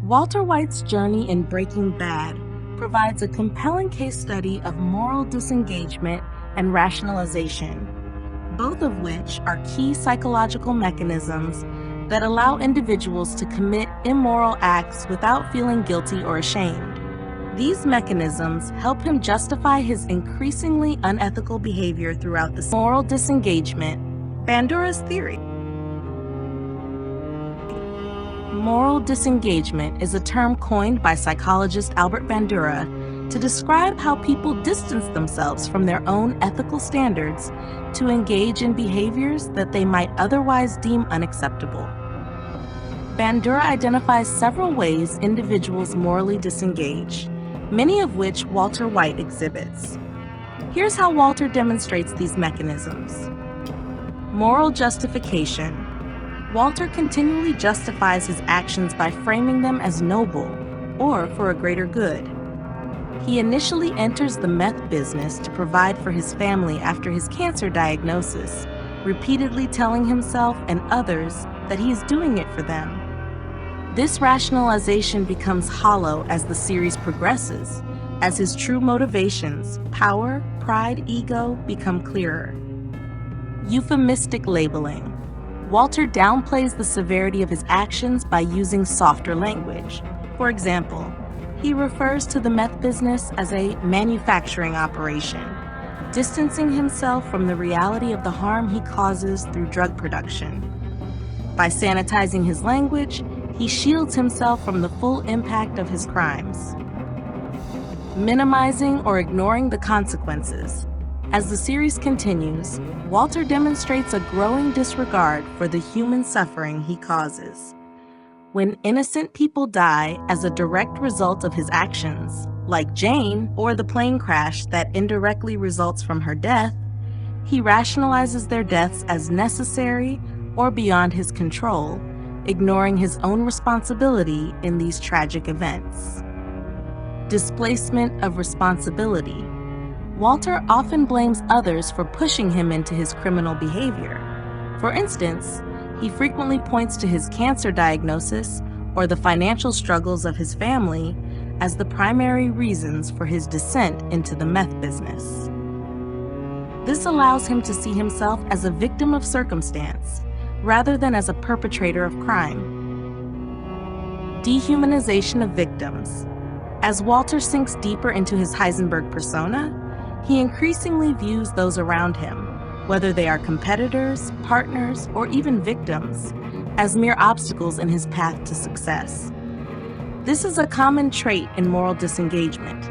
Walter White's journey in Breaking Bad provides a compelling case study of moral disengagement and rationalization, both of which are key psychological mechanisms that allow individuals to commit immoral acts without feeling guilty or ashamed. These mechanisms help him justify his increasingly unethical behavior throughout the moral disengagement. Bandura's theory. Moral disengagement is a term coined by psychologist Albert Bandura to describe how people distance themselves from their own ethical standards to engage in behaviors that they might otherwise deem unacceptable. Bandura identifies several ways individuals morally disengage, many of which Walter White exhibits. Here's how Walter demonstrates these mechanisms. Moral justification. Walter continually justifies his actions by framing them as noble or for a greater good. He initially enters the meth business to provide for his family after his cancer diagnosis, repeatedly telling himself and others that he is doing it for them. This rationalization becomes hollow as the series progresses, as his true motivations, power, pride, ego, become clearer. Euphemistic labeling. Walter downplays the severity of his actions by using softer language. For example, he refers to the meth business as a manufacturing operation, distancing himself from the reality of the harm he causes through drug production. By sanitizing his language, he shields himself from the full impact of his crimes. Minimizing or ignoring the consequences. As the series continues, Walter demonstrates a growing disregard for the human suffering he causes. When innocent people die as a direct result of his actions, like Jane or the plane crash that indirectly results from her death, he rationalizes their deaths as necessary or beyond his control, ignoring his own responsibility in these tragic events. Displacement of responsibility. Walter often blames others for pushing him into his criminal behavior. For instance, he frequently points to his cancer diagnosis or the financial struggles of his family as the primary reasons for his descent into the meth business. This allows him to see himself as a victim of circumstance, rather than as a perpetrator of crime. Dehumanization of victims. As Walter sinks deeper into his Heisenberg persona, he increasingly views those around him, whether they are competitors, partners, or even victims, as mere obstacles in his path to success. This is a common trait in moral disengagement,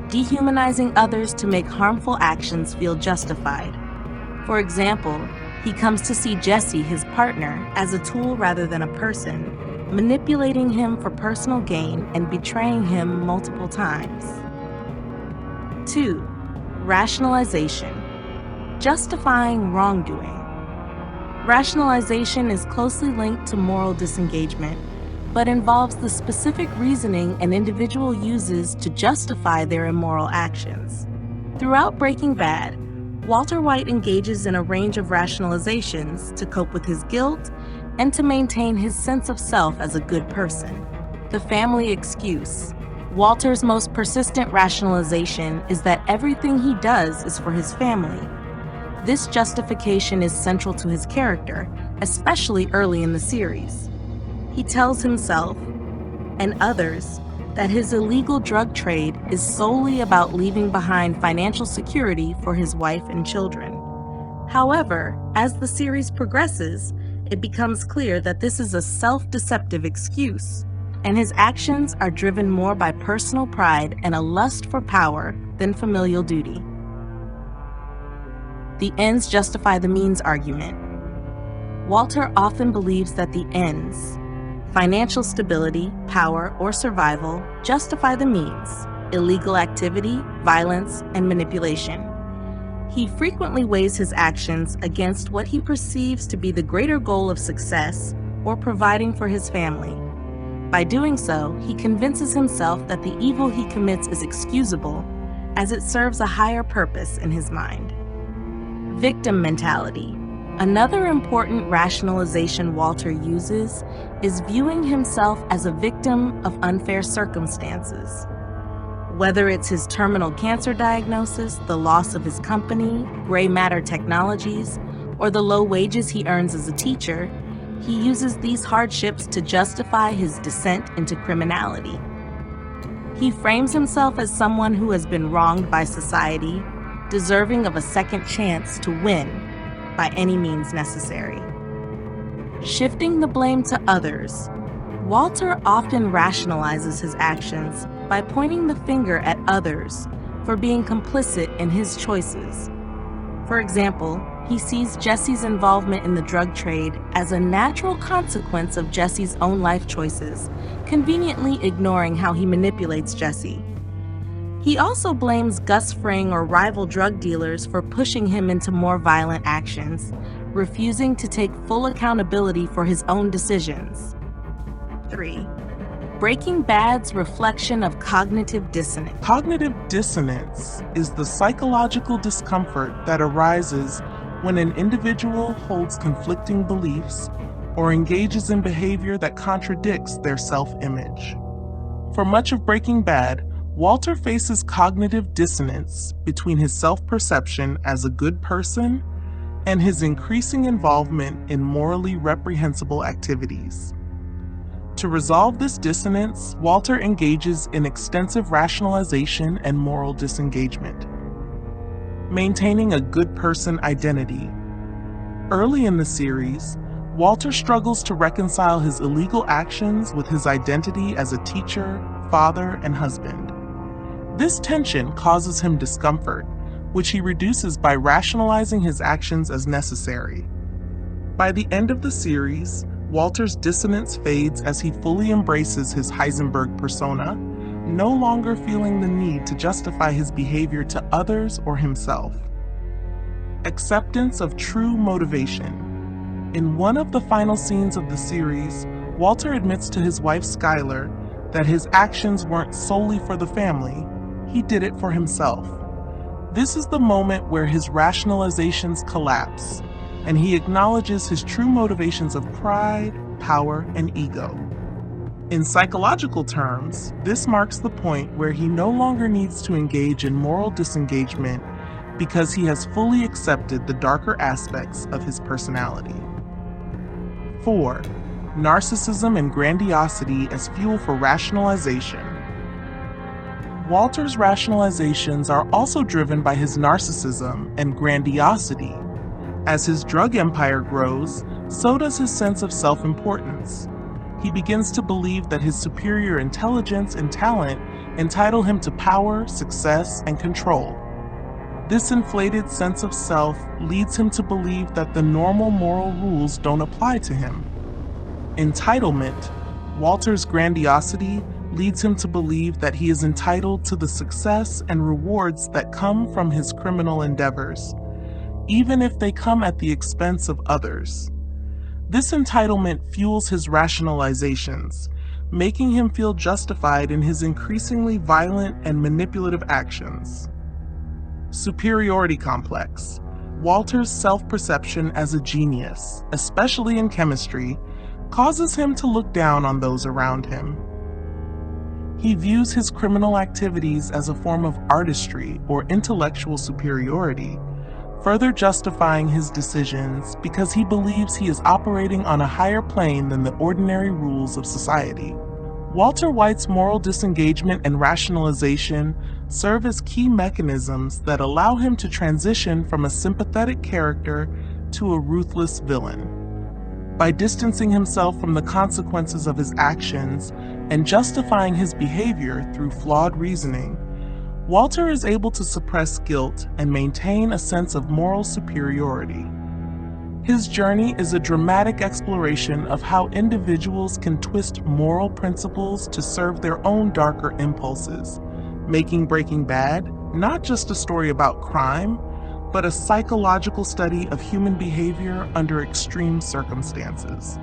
dehumanizing others to make harmful actions feel justified. For example, he comes to see Jesse, his partner, as a tool rather than a person, manipulating him for personal gain and betraying him multiple times. 2. Rationalization. Justifying wrongdoing. Rationalization is closely linked to moral disengagement, but involves the specific reasoning an individual uses to justify their immoral actions. Throughout Breaking Bad, Walter White engages in a range of rationalizations to cope with his guilt and to maintain his sense of self as a good person. The family excuse. Walter's most persistent rationalization is that everything he does is for his family. This justification is central to his character, especially early in the series. He tells himself and others that his illegal drug trade is solely about leaving behind financial security for his wife and children. However, as the series progresses, it becomes clear that this is a self-deceptive excuse, and his actions are driven more by personal pride and a lust for power than familial duty. The ends justify the means argument. Walter often believes that the ends, financial stability, power, or survival, justify the means, illegal activity, violence, and manipulation. He frequently weighs his actions against what he perceives to be the greater goal of success or providing for his family. By doing so, he convinces himself that the evil he commits is excusable, as it serves a higher purpose in his mind. Victim mentality. Another important rationalization Walter uses is viewing himself as a victim of unfair circumstances. Whether it's his terminal cancer diagnosis, the loss of his company, gray matter technologies, or the low wages he earns as a teacher, he uses these hardships to justify his descent into criminality. He frames himself as someone who has been wronged by society, deserving of a second chance to win by any means necessary. Shifting the blame to others, Walter often rationalizes his actions by pointing the finger at others for being complicit in his choices. For example, he sees Jesse's involvement in the drug trade as a natural consequence of Jesse's own life choices, conveniently ignoring how he manipulates Jesse. He also blames Gus Fring or rival drug dealers for pushing him into more violent actions, refusing to take full accountability for his own decisions. 3. Breaking Bad's reflection of cognitive dissonance. Cognitive dissonance is the psychological discomfort that arises when an individual holds conflicting beliefs or engages in behavior that contradicts their self-image. For much of Breaking Bad, Walter faces cognitive dissonance between his self-perception as a good person and his increasing involvement in morally reprehensible activities. To resolve this dissonance, Walter engages in extensive rationalization and moral disengagement. Maintaining a good person identity. Early in the series, Walter struggles to reconcile his illegal actions with his identity as a teacher, father, and husband. This tension causes him discomfort, which he reduces by rationalizing his actions as necessary. By the end of the series, Walter's dissonance fades as he fully embraces his Heisenberg persona, no longer feeling the need to justify his behavior to others or himself. Acceptance of true motivation. In one of the final scenes of the series, Walter admits to his wife Skyler that his actions weren't solely for the family, he did it for himself. This is the moment where his rationalizations collapse, and he acknowledges his true motivations of pride, power, and ego. In psychological terms, this marks the point where he no longer needs to engage in moral disengagement because he has fully accepted the darker aspects of his personality. 4. Narcissism and grandiosity as fuel for rationalization. Walter's rationalizations are also driven by his narcissism and grandiosity. As his drug empire grows, so does his sense of self-importance. He begins to believe that his superior intelligence and talent entitle him to power, success, and control. This inflated sense of self leads him to believe that the normal moral rules don't apply to him. Entitlement, Walter's grandiosity, leads him to believe that he is entitled to the success and rewards that come from his criminal endeavors, even if they come at the expense of others. This entitlement fuels his rationalizations, making him feel justified in his increasingly violent and manipulative actions. Superiority complex. Walter's self-perception as a genius, especially in chemistry, causes him to look down on those around him. He views his criminal activities as a form of artistry or intellectual superiority, further justifying his decisions because he believes he is operating on a higher plane than the ordinary rules of society. Walter White's moral disengagement and rationalization serve as key mechanisms that allow him to transition from a sympathetic character to a ruthless villain. By distancing himself from the consequences of his actions and justifying his behavior through flawed reasoning, Walter is able to suppress guilt and maintain a sense of moral superiority. His journey is a dramatic exploration of how individuals can twist moral principles to serve their own darker impulses, making Breaking Bad not just a story about crime, but a psychological study of human behavior under extreme circumstances.